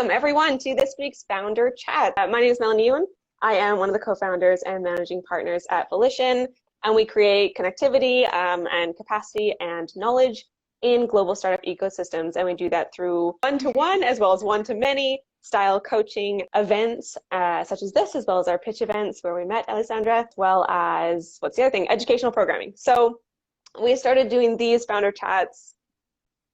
Welcome everyone to this week's Founder Chat. My name is Melanie Ewan. I am one of the co-founders and managing partners at Volition, and we create connectivity and capacity and knowledge in global startup ecosystems. And we do that through one-to-one as well as one-to-many style coaching events such as this, as well as our pitch events where we met Alessandra, as well as, what's the other thing? Educational programming. So we started doing these Founder Chats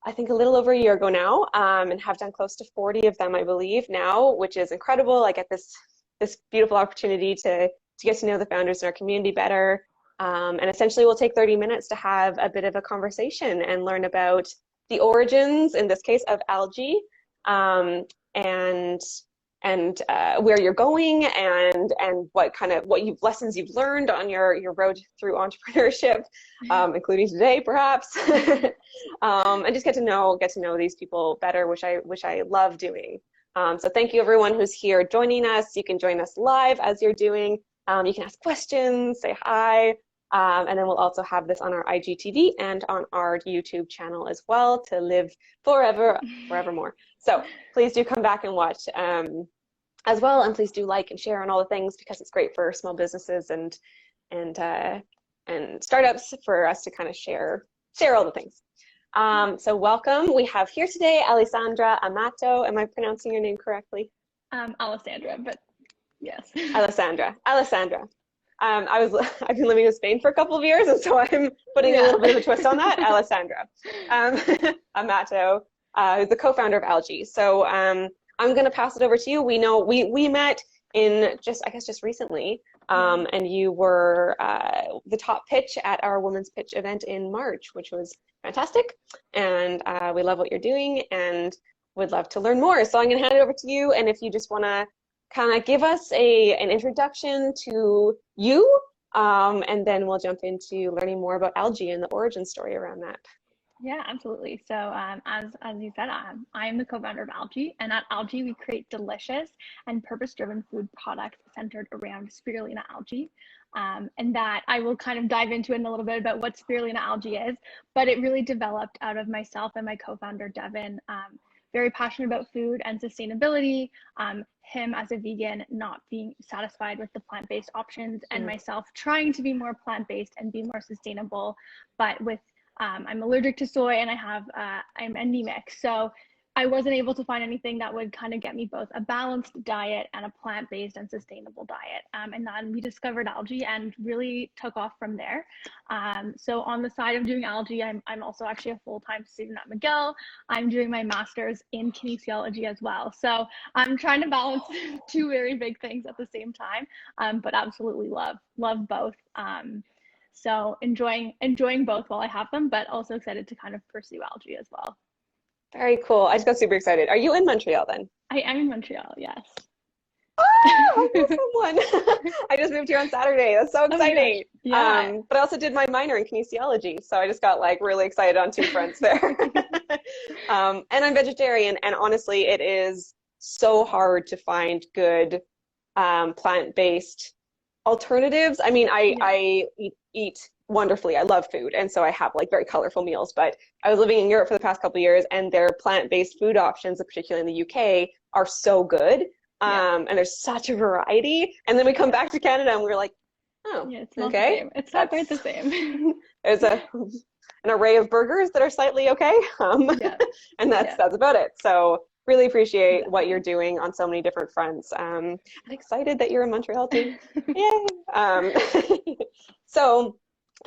I think a little over a year ago now, and have done close to 40 of them, I believe, now, which is incredible. I get this beautiful opportunity to get to know the founders in our community better. And essentially we'll take 30 minutes to have a bit of a conversation and learn about the origins, in this case, of Algi, and where you're going and what lessons you've learned on your road through entrepreneurship, including today perhaps, and just get to know these people better, which I love doing. So thank you everyone who's here joining us. You can join us live as you're doing. You can ask questions, say hi, and then we'll also have this on our IGTV and on our YouTube channel as well to live forevermore. So please do come back and watch as well, and please do like and share on all the things, because it's great for small businesses and startups for us to kind of share all the things. So welcome. We have here today Alessandra Amato. Am I pronouncing your name correctly? Alessandra, but yes. Alessandra. I've been living in Spain for a couple of years, and so I'm putting a little bit of a twist on that. Alessandra Amato, who's the co-founder of Algi. So I'm going to pass it over to you. We met in just recently, and you were the top pitch at our Women's Pitch event in March, which was fantastic. And we love what you're doing and would love to learn more. So I'm going to hand it over to you. And if you just want to kind of give us an introduction to you, and then we'll jump into learning more about Algi and the origin story around that. Yeah, absolutely. So as you said, I'm the co-founder of Algi, and at Algi we create delicious and purpose-driven food products centered around spirulina algae. And that I will kind of dive into in a little bit about what spirulina algae is, but it really developed out of myself and my co-founder Devin, very passionate about food and sustainability, him as a vegan not being satisfied with the plant-based options, and myself trying to be more plant-based and be more sustainable, but with I'm allergic to soy, and I'm anemic. So I wasn't able to find anything that would kind of get me both a balanced diet and a plant-based and sustainable diet. And then we discovered Algi and really took off from there. So on the side of doing Algi, I'm also actually a full-time student at McGill. I'm doing my master's in kinesiology as well. So I'm trying to balance two very big things at the same time, but absolutely love both. So enjoying both while I have them, but also excited to kind of pursue Algi as well. Very cool. I just got super excited. Are you in Montreal then? I am in Montreal, yes. Oh, I know someone. I just moved here on Saturday. That's so exciting. Oh yeah. But I also did my minor in kinesiology, so I just got like really excited on two fronts there. And I'm vegetarian, and honestly, it is so hard to find good plant-based alternatives. I mean, I eat wonderfully. I love food, and so I have like very colorful meals, but I was living in Europe for the past couple of years, and their plant-based food options, particularly in the UK, are so good. And there's such a variety. And then we come back to Canada and we're like, oh, yeah, it's not okay. The same. It's not quite the same. There's an array of burgers that are slightly okay. And that's about it. So really appreciate what you're doing on so many different fronts. I'm excited that you're in Montreal too. Yay! So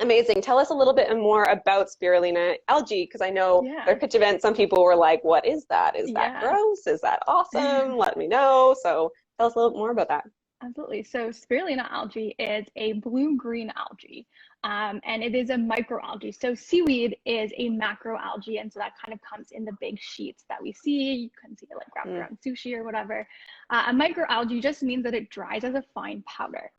amazing. Tell us a little bit more about spirulina algae, because I know their pitch event, some people were like, what is that? Is that gross? Is that awesome? Let me know. So tell us a little more about that. Absolutely. So spirulina algae is a blue-green algae, and it is a microalgae. So seaweed is a macroalgae, and so that kind of comes in the big sheets that we see. You can see it like wrapped around sushi or whatever. A microalgae just means that it dries as a fine powder.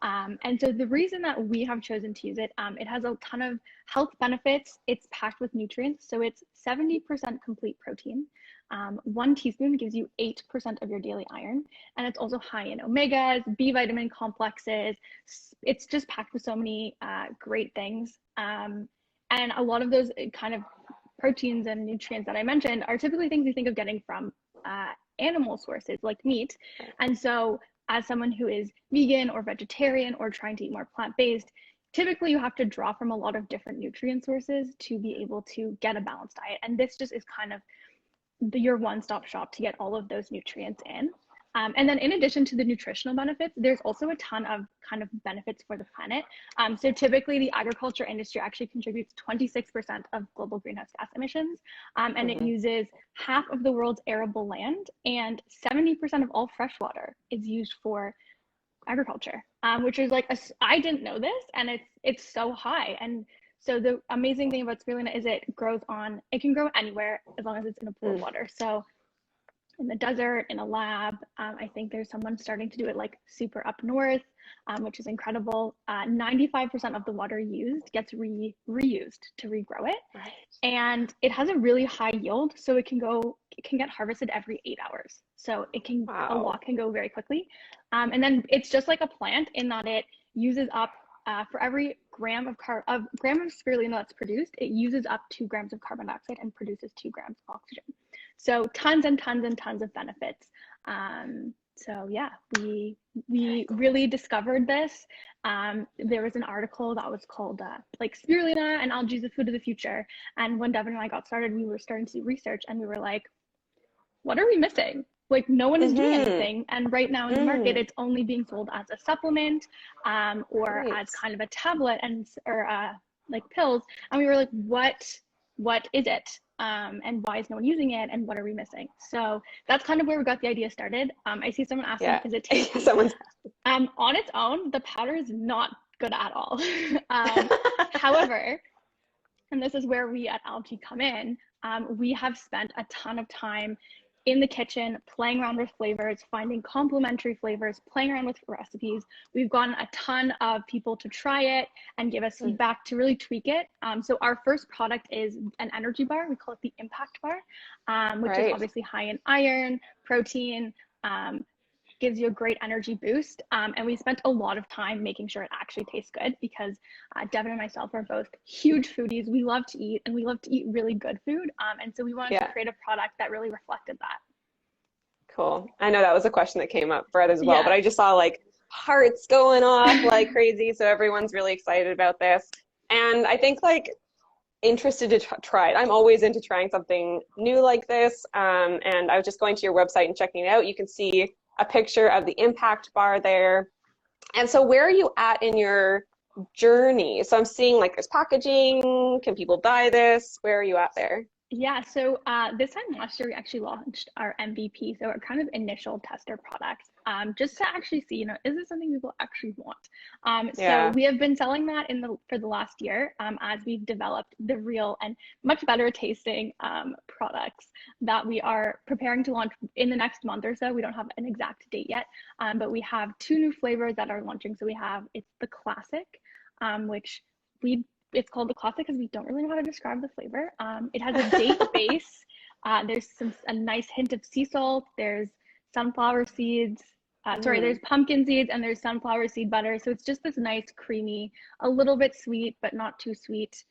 And so the reason that we have chosen to use it, it has a ton of health benefits. It's packed with nutrients. So it's 70% complete protein. 1 teaspoon gives you 8% of your daily iron. And it's also high in omegas, B vitamin complexes. It's just packed with so many great things. And a lot of those kind of proteins and nutrients that I mentioned are typically things you think of getting from animal sources like meat. And so as someone who is vegan or vegetarian or trying to eat more plant-based, typically you have to draw from a lot of different nutrient sources to be able to get a balanced diet. And this just is kind of your one-stop shop to get all of those nutrients in. And then in addition to the nutritional benefits, there's also a ton of kind of benefits for the planet. So typically the agriculture industry actually contributes 26% of global greenhouse gas emissions. And it uses half of the world's arable land, and 70% of all fresh water is used for agriculture, which is like, I didn't know this, and it's so high. And so the amazing thing about spirulina is it can grow anywhere as long as it's in a pool of water. So in the desert, in a lab. I think there's someone starting to do it like super up north, which is incredible. 95% of the water used gets reused to regrow it. Right. And it has a really high yield, so it can get harvested every 8 hours. So a lot can go very quickly. And then it's just like a plant in that it uses up, for every gram of spirulina that's produced, it uses up 2 grams of carbon dioxide and produces 2 grams of oxygen. So tons and tons and tons of benefits. So yeah, we really discovered this. There was an article that was called like spirulina and algae is the food of the future. And when Devin and I got started, we were starting to do research, and we were like, what are we missing? Like, no one is doing anything. And right now in the market, it's only being sold as a supplement, or as kind of a tablet or like pills. And we were like, what is it? And why is no one using it? And what are we missing? So that's kind of where we got the idea started. I see someone asking, is it tasty? On its own, the powder is not good at all. However, and this is where we at Algi come in, we have spent a ton of time in the kitchen, playing around with flavors, finding complementary flavors, playing around with recipes. We've gotten a ton of people to try it and give us feedback to really tweak it. So our first product is an energy bar. We call it the Impact Bar, which is obviously high in iron, protein, gives you a great energy boost. And we spent a lot of time making sure it actually tastes good, because Devin and myself are both huge foodies. We love to eat, and we love to eat really good food. And so we wanted to create a product that really reflected that. Cool. I know that was a question that came up for it as well, but I just saw like hearts going off like crazy. So everyone's really excited about this. And I think like interested to try it. I'm always into trying something new like this. And I was just going to your website and checking it out. You can see a picture of the Impact Bar there. And so where are you at in your journey? So I'm seeing like there's packaging. Can people buy this? Where are you at there? Yeah, so this time last year, we actually launched our MVP, so our kind of initial tester product, just to actually see, is this something people actually want? So we have been selling that for the last year, as we've developed the real and much better tasting products that we are preparing to launch in the next month or so. We don't have an exact date yet, but we have 2 new flavors that are launching. So it's the Classic, which it's called the Classic because we don't really know how to describe the flavor. It has a date base. There's a nice hint of sea salt. There's sunflower seeds. There's pumpkin seeds, and there's sunflower seed butter. So it's just this nice, creamy, a little bit sweet, but not too sweet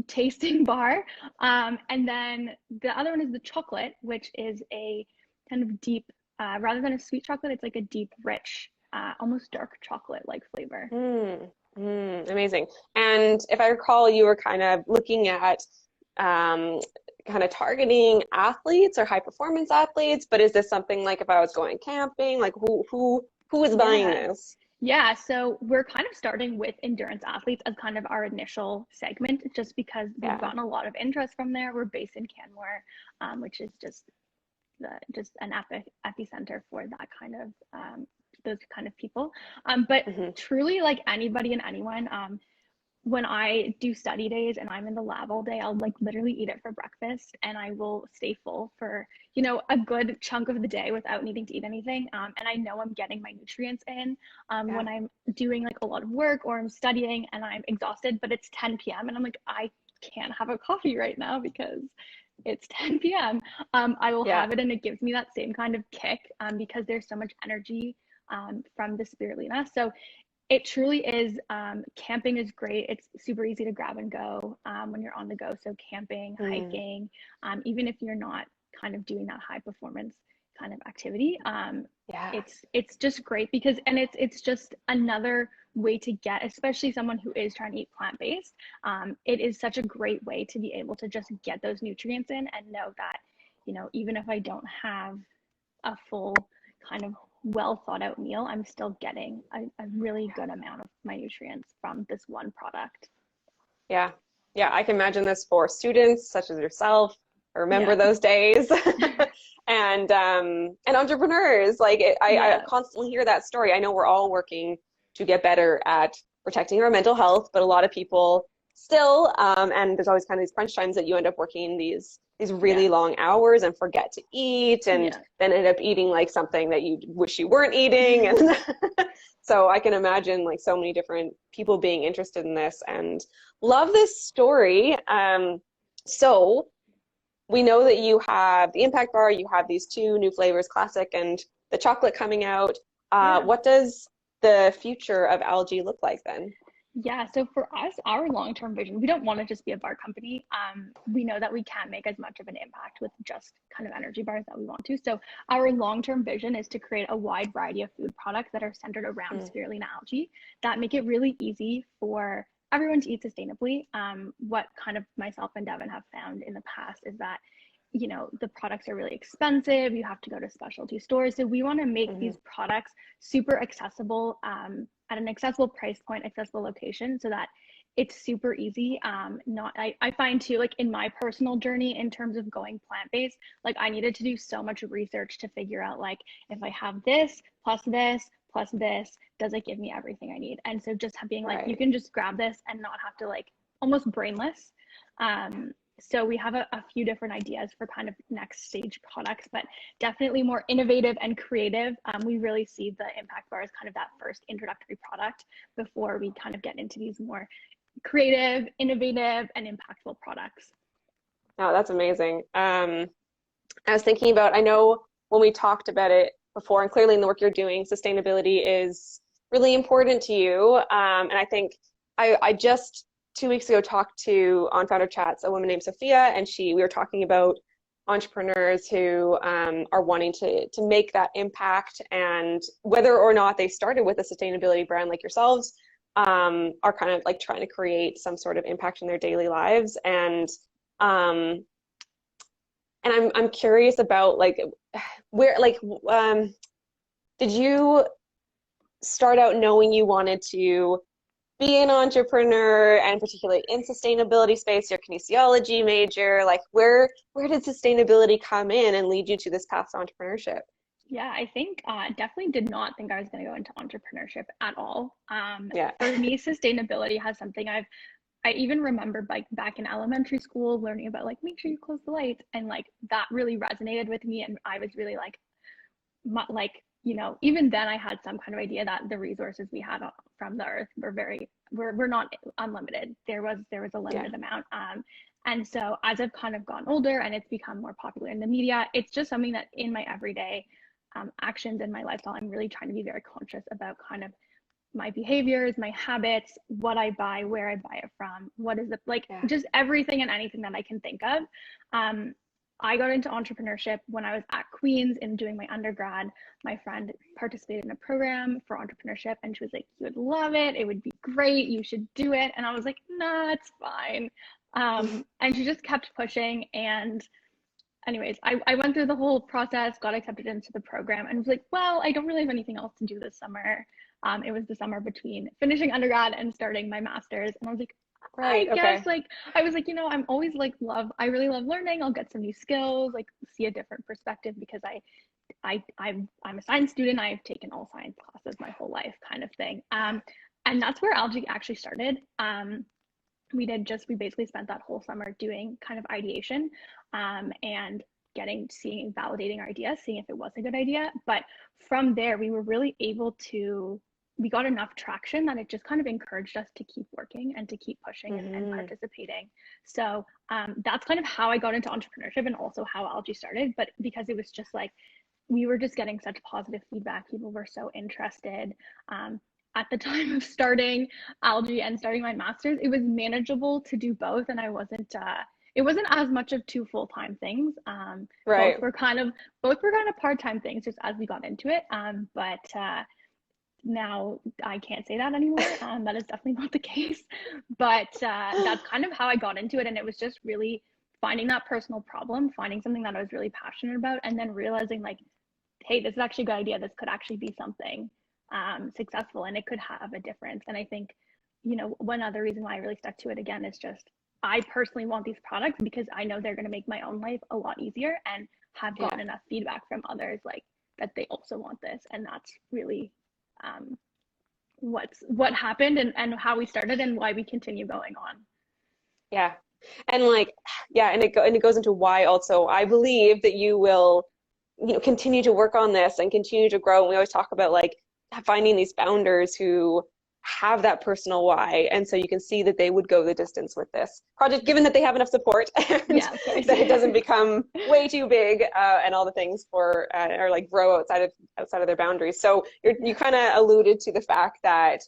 tasting bar. And then the other one is the chocolate, which is a kind of deep, rather than a sweet chocolate, it's like a deep, rich, almost dark chocolate-like flavor. Amazing. And if I recall, you were kind of looking at kind of targeting athletes or high performance athletes, but is this something like if I was going camping, like who is buying this? Yeah, so we're kind of starting with endurance athletes as kind of our initial segment, just because we've gotten a lot of interest from there. We're based in Canmore, which is just an epicenter for that kind of those kind of people. But truly, like anybody and anyone, when I do study days and I'm in the lab all day, I'll like literally eat it for breakfast, and I will stay full for, a good chunk of the day without needing to eat anything. And I know I'm getting my nutrients in when I'm doing like a lot of work or I'm studying and I'm exhausted, but it's 10 p.m. and I'm like, I can't have a coffee right now because it's 10 p.m. I will have it, and it gives me that same kind of kick because there's so much energy from the spirulina. So it truly is, camping is great. It's super easy to grab and go when you're on the go. So camping, hiking, even if you're not kind of doing that high performance kind of activity. Yeah. It's just great because, and it's just another way to get, especially someone who is trying to eat plant-based. It is such a great way to be able to just get those nutrients in and know that, you know, even if I don't have a full kind of well thought out meal, I'm still getting a really good amount of my nutrients from this one product. Yeah. Yeah, I can imagine this for students such as yourself. I remember Yeah. those days. And entrepreneurs. Like I Yeah. constantly hear that story. I know we're all working to get better at protecting our mental health, but a lot of people still, and there's always kind of these crunch times that you end up working these really Yeah. long hours and forget to eat and Yeah. then end up eating like something that you wish you weren't eating. And so I can imagine like so many different people being interested in this and love this story. So we know that you have the impact bar, you have these two new flavors, classic and the chocolate coming out. Yeah. What does the future of Algae look like then? Yeah, so for us, our long-term vision, we don't want to just be a bar company. We know that we can't make as much of an impact with just kind of energy bars that we want to. So our long-term vision is to create a wide variety of food products that are centered around Mm. spirulina algae that make it really easy for everyone to eat sustainably. What kind of myself and Devin have found in the past is that, you know, the products are really expensive. You have to go to specialty stores. So we want to make Mhm. these products super accessible, at an accessible price point, accessible location, so that it's super easy. Not I find too, like in my personal journey in terms of going plant-based, like I needed to do so much research to figure out like if I have this plus this, does it give me everything I need? And so just being like, you Right. can just grab this and not have to like almost brainless. So we have a few different ideas for kind of next stage products, but definitely more innovative and creative. We really see the impact bar as kind of that first introductory product before we kind of get into these more creative, innovative, and impactful products. No, that's amazing. I was thinking about, I know when we talked about it before, and clearly in the work you're doing, sustainability is really important to you. And I think I just 2 weeks ago talked to on Founder Chats a woman named Sophia, and we were talking about entrepreneurs who are wanting to make that impact, and whether or not they started with a sustainability brand like yourselves, are kind of like trying to create some sort of impact in their daily lives. Um, and I'm curious about like where like did you start out knowing you wanted to be an entrepreneur and particularly in sustainability space, your kinesiology major, like where did sustainability come in and lead you to this path to entrepreneurship? Yeah, I think definitely did not think I was going to go into entrepreneurship at all. Yeah. For me, sustainability has something I even remember like back in elementary school learning about like make sure you close the lights, and like that really resonated with me, and I was really like, you know, even then I had some kind of idea that the resources we had from the earth were were not unlimited. There was a Yeah. limited amount. And so as I've kind of gone older and it's become more popular in the media, it's just something that in my everyday actions in my lifestyle, I'm really trying to be very conscious about kind of my behaviors, my habits, what I buy, where I buy it from, what is it like, Yeah. just everything and anything that I can think of. Um, I got into entrepreneurship when I was at Queen's and doing my undergrad. My friend participated in a program for entrepreneurship and she was like, you would love it. It would be great. You should do it. And I was like, nah, it's fine. And she just kept pushing. And anyways, I went through the whole process, got accepted into the program, and was like, well, I don't really have anything else to do this summer. It was the summer between finishing undergrad and starting my master's. And I was like, I Right. guess Okay. like I was like, you know, I'm always like I really love learning. I'll get some new skills, like see a different perspective because I'm a science student. I've taken all science classes my whole life kind of thing. And that's where Algae actually started. We basically spent that whole summer doing kind of ideation, and seeing validating our ideas, seeing if it was a good idea. But from there we were really able to we got enough traction that it just kind of encouraged us to keep working and to keep pushing and Hmm. participating. So that's kind of how I got into entrepreneurship and also how Algae started. But because it was just like we were just getting such positive feedback, people were so interested. At the time of starting Algae and starting my master's, it was manageable to do both, and I wasn't it wasn't as much of two full-time things. Right. Both were kind of part-time things just as we got into it. But now I can't say that anymore. That is definitely not the case. But that's kind of how I got into it. And it was just really finding that personal problem, finding something that I was really passionate about, and then realizing like, hey, this is actually a good idea. This could actually be something successful, and it could have a difference. And I think, one other reason why I really stuck to it again is just I personally want these products because I know they're going to make my own life a lot easier, and have gotten enough feedback from others like that they also want this. And that's really what happened, and how we started and why we continue going on. Yeah. And like, yeah, and it goes into why also I believe that you will, continue to work on this and continue to grow. And we always talk about like finding these founders who have that personal why. And so you can see that they would go the distance with this project, given that they have enough support and that it doesn't become way too big and all the things or like grow outside of their boundaries. So you kind of alluded to the fact that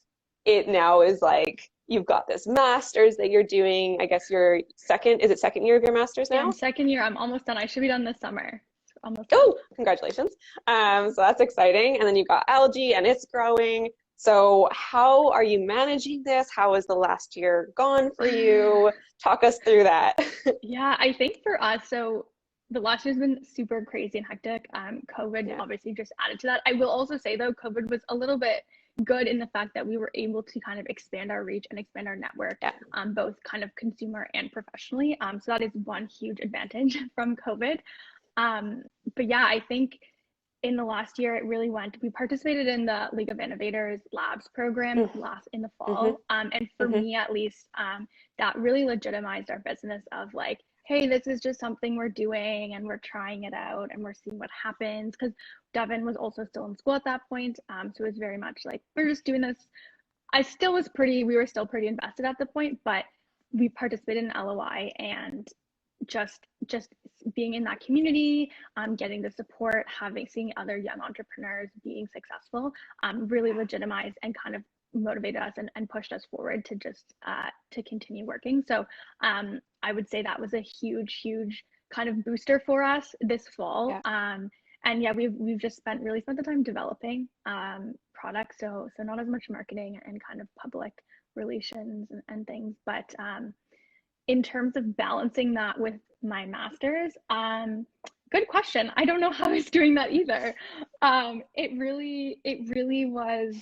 it now is like, you've got this master's that you're doing. I guess your second year of your master's now? Yeah, I'm second year. I'm almost done. I should be done this summer. Oh, congratulations. So that's exciting. And then you've got Algi and it's growing. So how are you managing this? How has the last year gone for you? Talk us through that. Yeah, I think for us, so the last year's been super crazy and hectic. COVID obviously just added to that. I will also say though, COVID was a little bit good in the fact that we were able to kind of expand our reach and expand our network, both kind of consumer and professionally. So that is one huge advantage from COVID. But yeah, I think in the last year, it really we participated in the League of Innovators Labs program in the fall. And for me, at least, that really legitimized our business of like, hey, this is just something we're doing and we're trying it out and we're seeing what happens. Because Devin was also still in school at that point. So it was very much like, we're just doing this. We were still pretty invested at the point, but we participated in LOI and just being in that community, getting the support, seeing other young entrepreneurs being successful, really legitimized and kind of motivated us and pushed us forward to just to continue working. So I would say that was a huge kind of booster for us this fall. And yeah, we've just really spent the time developing products, so not as much marketing and kind of public relations and things, but in terms of balancing that with my master's, good question. I don't know how I was doing that either. It really was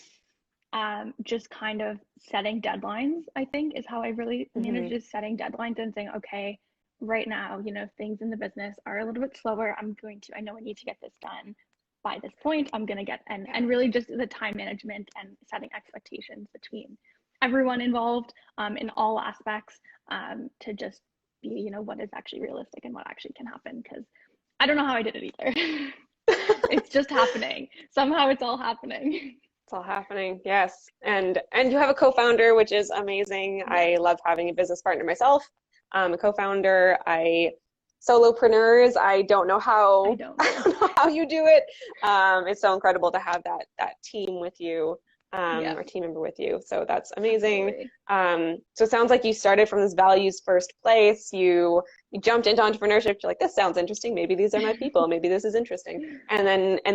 just kind of setting deadlines, I think, is how I really managed, just setting deadlines and saying, okay, right now, things in the business are a little bit slower. I know I need to get this done by this point. I'm going to get, and really just the time management and setting expectations between everyone involved in all aspects, to just be, what is actually realistic and what actually can happen. Because I don't know how I did it either. It's just happening. Somehow it's all happening. It's all happening, yes. And you have a co-founder, which is amazing. I love having a business partner myself. A co-founder. Solopreneurs, I don't know how how you do it. It's so incredible to have that team with you. Or team member with you. So that's amazing. So it sounds like you started from this values first place. You jumped into entrepreneurship. You're like, this sounds interesting. Maybe these are my people. Maybe this is interesting. And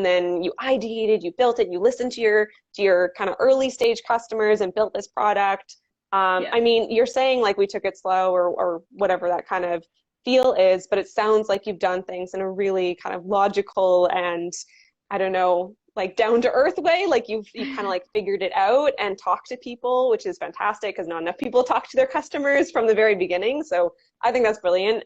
then you ideated, you built it, you listened to your kind of early stage customers and built this product. I mean, you're saying like we took it slow or whatever that kind of feel is, but it sounds like you've done things in a really kind of logical and, I don't know, like down to earth way. Like you've kind of like figured it out and talked to people, which is fantastic because not enough people talk to their customers from the very beginning. So I think that's brilliant.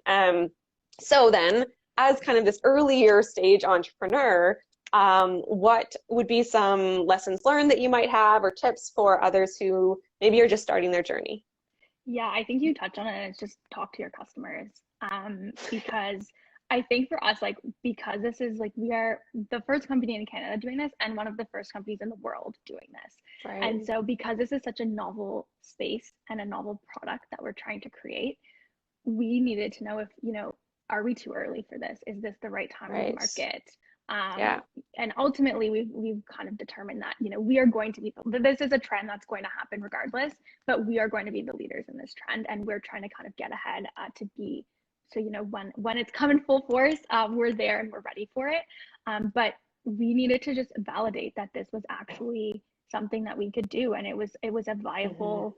So then as kind of this earlier stage entrepreneur, what would be some lessons learned that you might have or tips for others who maybe are just starting their journey? Yeah, I think you touched on it, and it's just talk to your customers. Because I think for us, like, because this is like, we are the first company in Canada doing this and one of the first companies in the world doing this. Right. And so because this is such a novel space and a novel product that we're trying to create, we needed to know if, are we too early for this? Is this the right time in the market? And ultimately we've kind of determined that, we are going to be, this is a trend that's going to happen regardless, but we are going to be the leaders in this trend. And we're trying to kind of get ahead to be So, you know, when it's coming full force, we're there and we're ready for it. But we needed to just validate that this was actually something that we could do, and it was a viable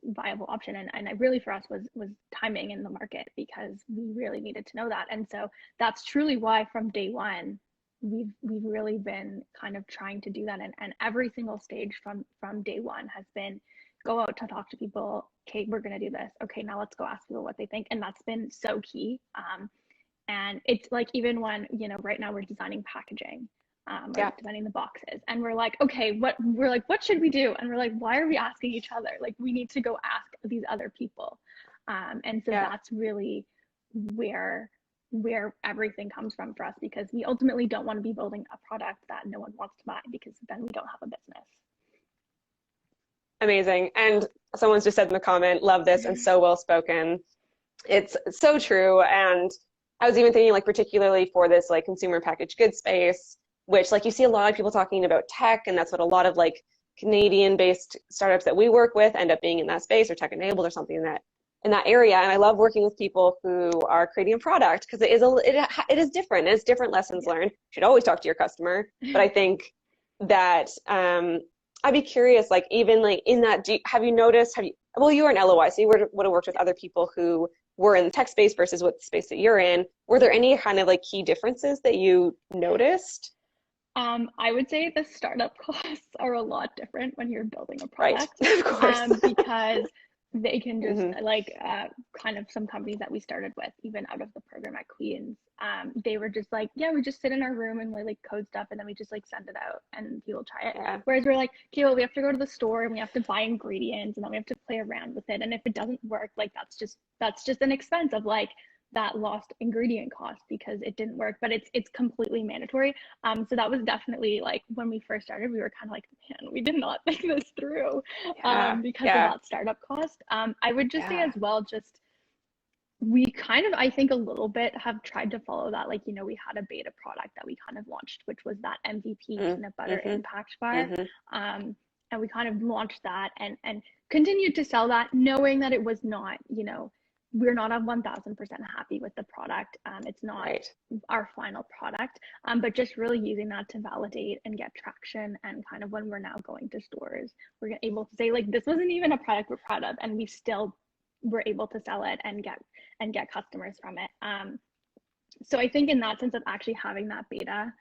viable option. And I really, for us, was timing in the market, because we really needed to know that. And so that's truly why from day one we've really been kind of trying to do that, and every single stage from day one has been go out to talk to people. Okay, we're going to do this. Okay, now let's go ask people what they think. And that's been so key. And it's like, even when, you know, right now we're designing packaging, or designing the boxes, and we're like, okay, what should we do? And we're like, why are we asking each other? Like, we need to go ask these other people. And so that's really where everything comes from for us, because we ultimately don't want to be building a product that no one wants to buy, because then we don't have a business. Amazing. And someone's just said in the comment, love this and so well spoken. It's so true. And I was even thinking, like, particularly for this like consumer packaged goods space, which, like, you see a lot of people talking about tech, and that's what a lot of like Canadian based startups that we work with end up being in that space, or tech enabled or something in that area. And I love working with people who are creating a product, because it is different, and it's different lessons learned. You should always talk to your customer, but I think that I'd be curious, like, even like in that, have you noticed, well, you were in LOI, so you would have worked with other people who were in the tech space versus what the space that you're in. Were there any kind of like key differences that you noticed? I would say the startup costs are a lot different when you're building a product. Right, of course. Because they can just like kind of some companies that we started with, even out of the program at Queen's, they were just like, yeah, we just sit in our room and we like code stuff, and then we just like send it out and people try it. Whereas we're like, okay, well, we have to go to the store and we have to buy ingredients, and then we have to play around with it, and if it doesn't work, like that's just an expense of like that lost ingredient cost because it didn't work. But it's completely mandatory. So that was definitely, like, when we first started, we were kind of like, man, we did not think this through because of that startup cost. I would just say as well, just we kind of, I think, a little bit have tried to follow that. Like, you know, we had a beta product that we kind of launched, which was that MVP peanut butter impact bar. And we kind of launched that and continued to sell that, knowing that it was not, you know, we're not 1000% happy with the product. It's not our final product, but just really using that to validate and get traction. And kind of when we're now going to stores, we're able to say, like, this wasn't even a product we're proud of, and we still were able to sell it and get customers from it. So I think in that sense of actually having that beta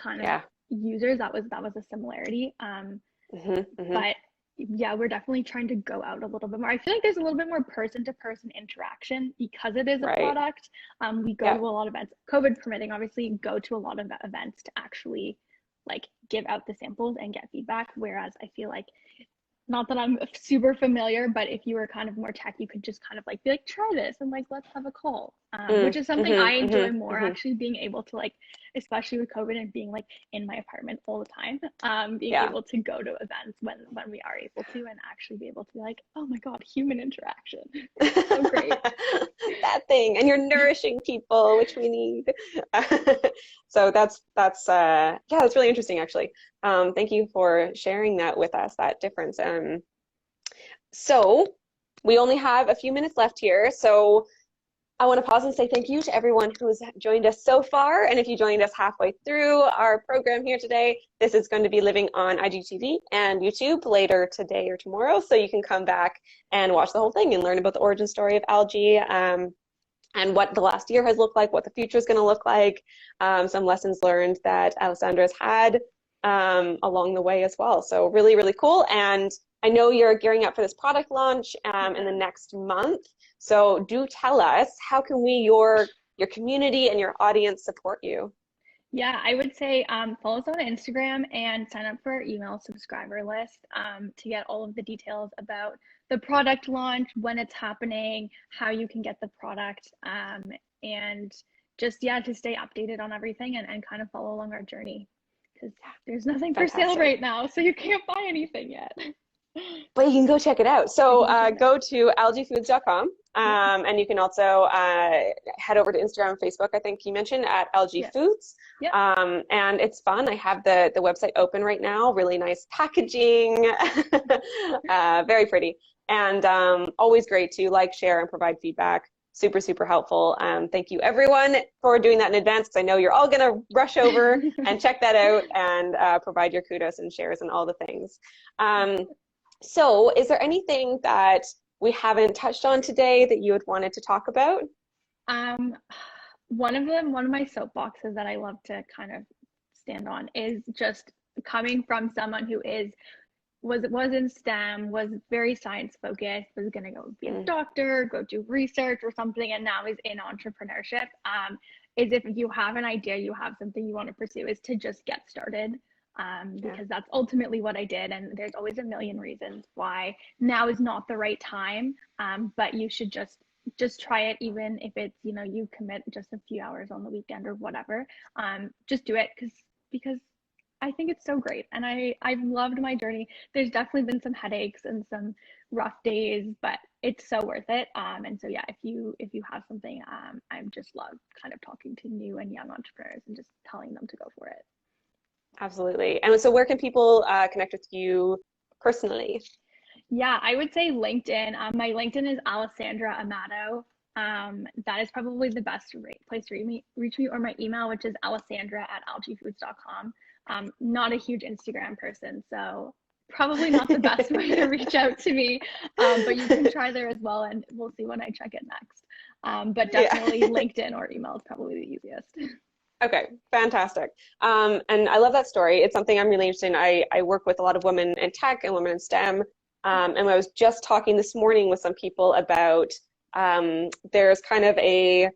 kind of users, that was a similarity. But yeah, we're definitely trying to go out a little bit more. I feel like there's a little bit more person-to-person interaction because it is a product. We go to a lot of events, COVID permitting, obviously, go to a lot of events to actually like give out the samples and get feedback. Whereas I feel like, not that I'm super familiar, but if you were kind of more tech, you could just kind of like be like, try this and like, let's have a call, which is something I enjoy more, actually being able to, like, especially with COVID and being like in my apartment all the time, being able to go to events when we are able to, and actually be able to be like, oh my God, human interaction. So great. That thing, and you're nourishing people, which we need. So that's really interesting, actually. Thank you for sharing that with us, that difference. So we only have a few minutes left here, so I want to pause and say thank you to everyone who's joined us so far. And if you joined us halfway through our program here today, this is going to be living on IGTV and YouTube later today or tomorrow, so you can come back and watch the whole thing and learn about the origin story of Algi, and what the last year has looked like, what the future is going to look like, some lessons learned that Alessandra's had along the way as well. So really, really cool. And I know you're gearing up for this product launch in the next month. So do tell us, how can we, your community and your audience, support you? Yeah, I would say follow us on Instagram and sign up for our email subscriber list to get all of the details about the product launch, when it's happening, how you can get the product, and just, to stay updated on everything and kind of follow along our journey, because there's nothing for sale right now, so you can't buy anything yet. But you can go check it out. So go to algifoods.com, and you can also head over to Instagram and Facebook, I think you mentioned, at Algi Foods. And it's fun. I have the website open right now. Really nice packaging, very pretty. And always great to like, share, and provide feedback. super, super helpful. Thank you everyone for doing that in advance, because I know you're all going to rush over and check that out and provide your kudos and shares and all the things. So is there anything that we haven't touched on today that you had wanted to talk about? One of my soapboxes that I love to kind of stand on is just coming from someone who was in STEM, was very science focused, was going to go be a doctor, go do research or something, and now is in entrepreneurship. Is if you have an idea, you have something you want to pursue, is to just get started. Because that's ultimately what I did. And there's always a million reasons why now is not the right time. But you should just try it, even if it's, you commit just a few hours on the weekend or whatever. Just do it because I think it's so great. And I've loved my journey. There's definitely been some headaches and some rough days, but it's so worth it. And so, yeah, if you have something, I just love kind of talking to new and young entrepreneurs and just telling them to go for it. Absolutely. And so where can people connect with you personally? Yeah, I would say LinkedIn. My LinkedIn is Alessandra Amato. That is probably the best place to reach me, or my email, which is alessandra@algifoods.com. Not a huge Instagram person, so probably not the best way to reach out to me, but you can try there as well, and we'll see when I check it next. But definitely LinkedIn or email is probably the easiest. Okay, fantastic. And I love that story. It's something I'm really interested in. I work with a lot of women in tech and women in STEM. And I was just talking this morning with some people about there's kind of a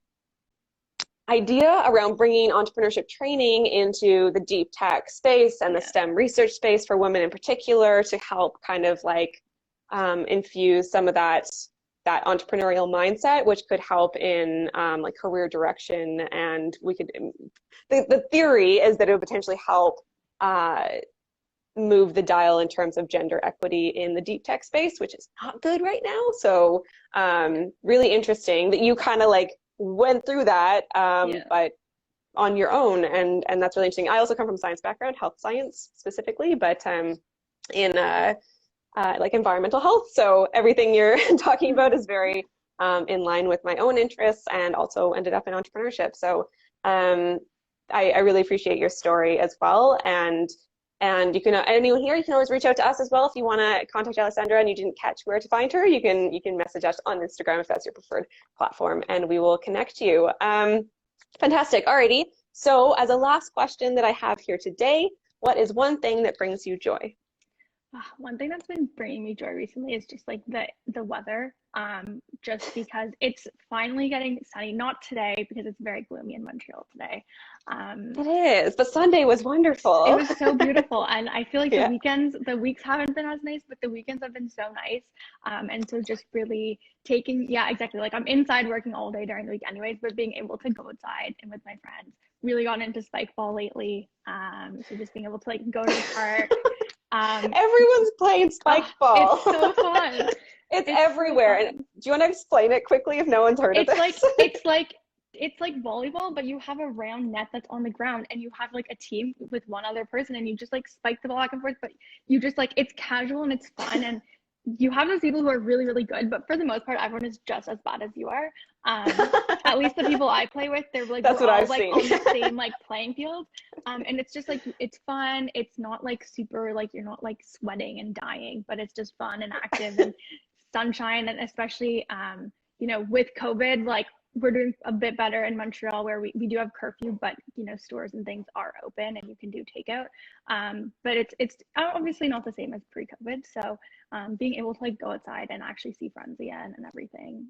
idea around bringing entrepreneurship training into the deep tech space and the STEM research space for women in particular, to help kind of like infuse some of that entrepreneurial mindset, which could help in like career direction. And we could, the theory is that it would potentially help move the dial in terms of gender equity in the deep tech space, which is not good right now. So really interesting that you kind of like went through that, but on your own, and that's really interesting. I also come from a science background, health science specifically, but in like environmental health. So everything you're talking about is very in line with my own interests, and also ended up in entrepreneurship. So I really appreciate your story as well. And you can, anyone here, you can always reach out to us as well. If you want to contact Alessandra and you didn't catch where to find her, you can message us on Instagram if that's your preferred platform, and we will connect you. Fantastic. Alrighty. So as a last question that I have here today, what is one thing that brings you joy? One thing that's been bringing me joy recently is just like the weather, just because it's finally getting sunny. Not today, because it's very gloomy in Montreal today. It is, but Sunday was wonderful. It was so beautiful, and I feel like the weeks haven't been as nice, but the weekends have been so nice. And so just really taking, exactly. Like I'm inside working all day during the week anyways, but being able to go outside and with my friends. Really gotten into spike ball lately. So just being able to like go to the park. Everyone's playing spike ball. It's so fun. It's everywhere. So, and do you want to explain it quickly if no one's heard of this? It's like volleyball, but you have a round net that's on the ground, and you have like a team with one other person, and you just like spike the ball back and forth, but you just like, it's casual and it's fun, and you have those people who are really, really good, but for the most part, everyone is just as bad as you are. At least the people I play with, they're like, that's what I've like seen. on the same like playing field. And it's just like, it's fun. It's not like super, like you're not like sweating and dying, but it's just fun and active and sunshine. And especially, with COVID, like we're doing a bit better in Montreal, where we do have curfew, but stores and things are open and you can do takeout. But it's obviously not the same as pre-COVID. So being able to like go outside and actually see friends again and everything,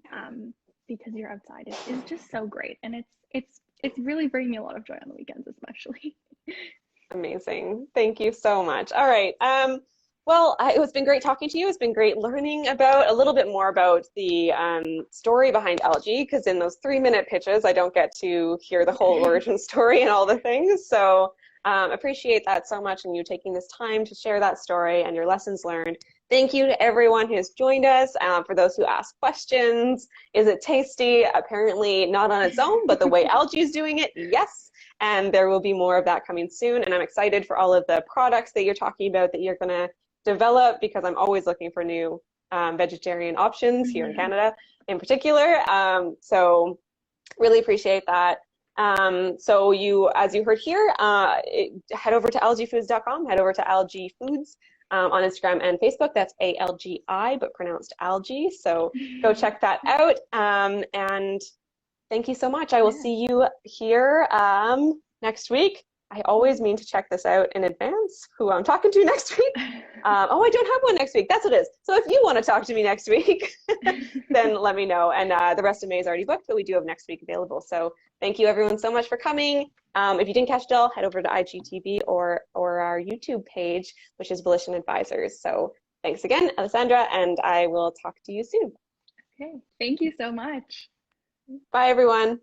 because you're outside is just so great. And it's really bringing me a lot of joy on the weekends, especially. Amazing. Thank you so much. All right. Well, it's been great talking to you. It's been great learning about a little bit more about the story behind Algi, because in those 3-minute pitches, I don't get to hear the whole origin story and all the things. So appreciate that so much, and you taking this time to share that story and your lessons learned. Thank you to everyone who has joined us. For those who asked questions, is it tasty? Apparently not on its own, but the way Algi is doing it, yes. And there will be more of that coming soon. And I'm excited for all of the products that you're talking about that you're going to develop, because I'm always looking for new vegetarian options here in Canada in particular. So really appreciate that. So as you heard here, head over to algifoods.com, head over to Algi Foods on Instagram and Facebook. That's ALGI, but pronounced Algi. So go check that out. And thank you so much. I will see you here next week. I always mean to check this out in advance, who I'm talking to next week. Oh, I don't have one next week. That's what it is. So if you want to talk to me next week, then let me know. And the rest of May is already booked, but we do have next week available. So thank you everyone so much for coming. If you didn't catch it all, head over to IGTV or our YouTube page, which is Volition Advisors. So thanks again, Alessandra, and I will talk to you soon. Okay, thank you so much. Bye, everyone.